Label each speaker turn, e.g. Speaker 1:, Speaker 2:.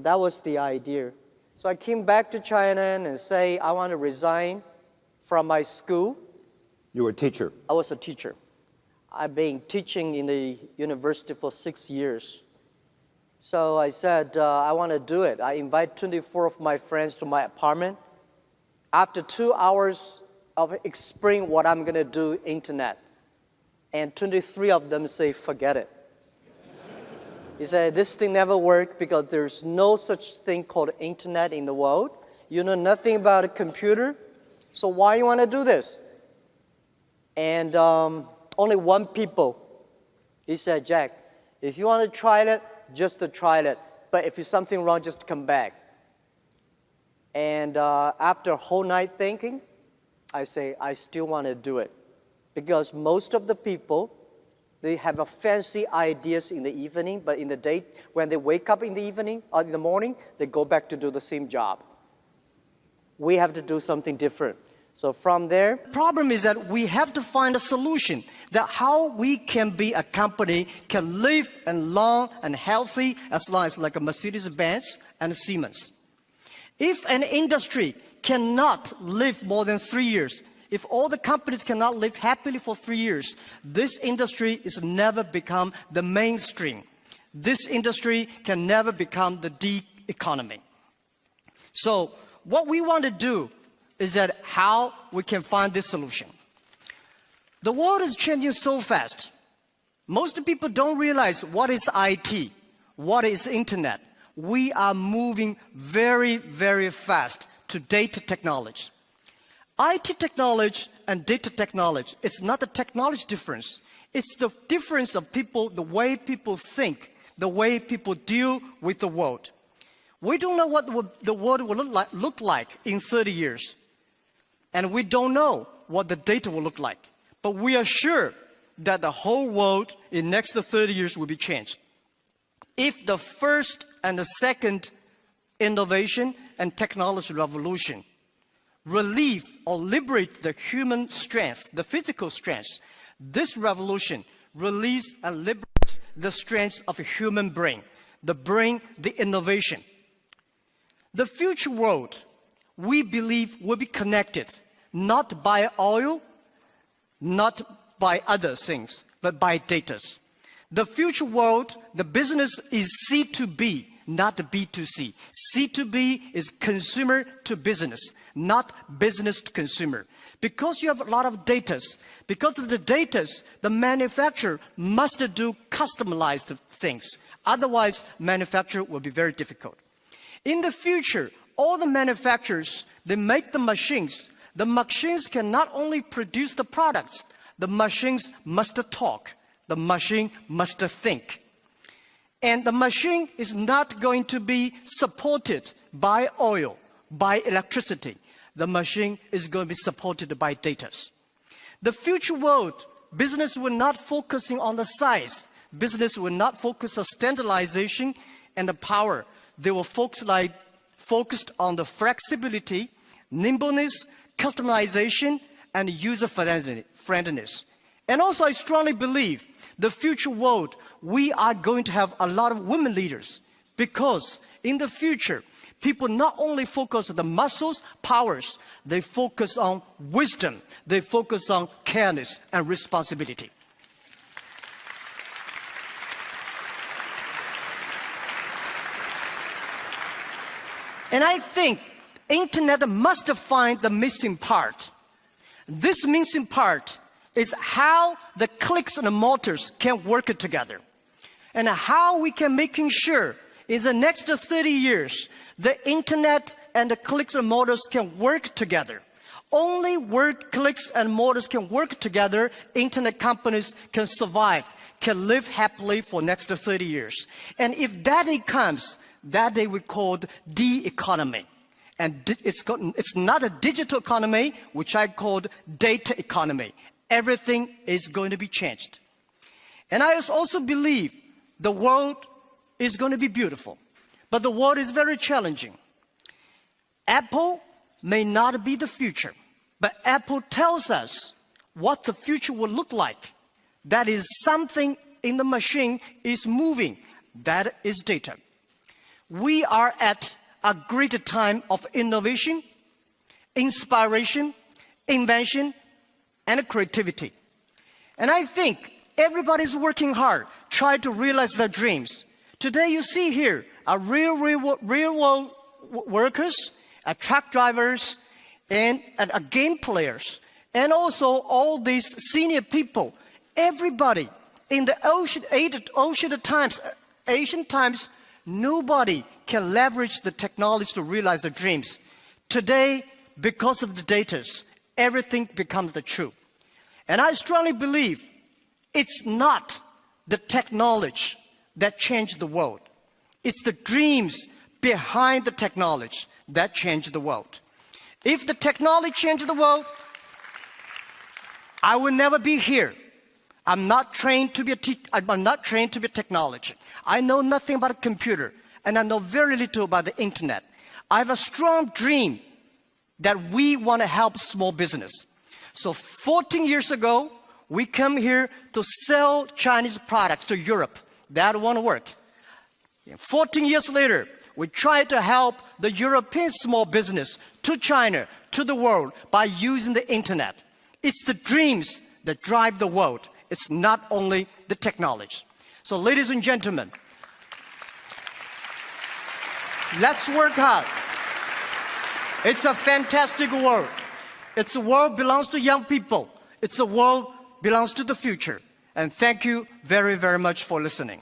Speaker 1: that was the idea. So I came back to China and say, I want to resign from my school.
Speaker 2: You were a teacher?
Speaker 1: I was a teacher. I've been teaching in the university for 6 years. So I said, I want to do it. I invite 24 of my friends to my apartment. After 2 hours of explaining what I'm going to do, internet, and 23 of them say, forget it. He said, this thing never worked because there's no such thing called internet in the world. You know nothing about a computer, so why you want to do this? And only one people, he said, Jack, if you want to try it, just to try it. But if there's something wrong, just come back. And after a whole night thinking, I say, I still want to do it. Because most of the people, they have a fancy ideas in the evening, but in the day, when they wake up in the evening or in the morning, they go back to do the same job. We have to do something different. So from there,
Speaker 3: problem is that we have to find a solution that how we can be a company can live and long and healthy as long as like a Mercedes-Benz and a Siemens. If an industry cannot live more than 3 years, if all the companies cannot live happily for 3 years, this industry is never become the mainstream. This industry can never become the D economy. So what we want to do is that how we can find this solution. The world is changing so fast. Most people don't realize what is IT, what is internet. We are moving very, very fast to data technology. IT technology and data technology, it's not a technology difference. It's the difference of people, the way people think, the way people deal with the world. We don't know what the world will look like in 30 years. And we don't know what the data will look like. But we are sure that the whole world in next 30 years will be changed. If the first and the second innovation and technology revolution relieve or liberate the human strength, the physical strength, this revolution release and liberate the strength of a human brain, the innovation. The future world, we believe, will be connected, not by oil, not by other things, but by data. The future world, the business is C2B, not B2C. C2B is consumer to business, not business to consumer. Because you have a lot of data, because of the data, the manufacturer must do customized things. Otherwise, manufacture will be very difficult. In the future, all the manufacturers, they make the machines. The machines can not only produce the products, the machines must talk. The machine must think. And the machine is not going to be supported by oil, by electricity. The machine is going to be supported by data. The future world, business will not focusing on the size. Business will not focus on standardization and the power. They will focused on the flexibility, nimbleness, customization, and user friendliness. And also, I strongly believe the future world, we are going to have a lot of women leaders because in the future, people not only focus on the muscles, powers, they focus on wisdom, they focus on careness and responsibility. And I think internet must find the missing part. This missing part is how the clicks and the motors can work together. And how we can making sure in the next 30 years, the internet and the clicks and motors can work together. Only where clicks and motors can work together, internet companies can survive, can live happily for next 30 years. And if that day comes, that day we called D economy. And it's not a digital economy, which I called data economy. Everything is going to be changed. And I also believe the world is going to be beautiful, but the world is very challenging. Apple may not be the future, but Apple tells us what the future will look like. That is something in the machine is moving. That is data. we are at a great time of innovation, inspiration, invention, and creativity. And I think everybody's working hard, trying to realize their dreams. Today you see here are real world workers, truck drivers, and game players, and also all these senior people. Everybody in the Asian times, nobody can leverage the technology to realize their dreams. Today, because of the data, everything becomes the truth. And I strongly believe it's not the technology that changed the world. It's the dreams behind the technology that changed the world. If the technology changed the world, I will never be here. I'm not trained to be I'm not trained to be a technology. I know nothing about a computer, and I know very little about the internet. I have a strong dream that we want to help small business. So 14 years ago, we come here to sell Chinese products to Europe. That won't work. 14 years later, we try to help the European small business to China, to the world, by using the internet. It's the dreams that drive the world. It's not only the technology. So ladies and gentlemen, let's work hard. It's a fantastic world. It's a world belongs to young people. It's a world belongs to the future. And thank you very, very much for listening.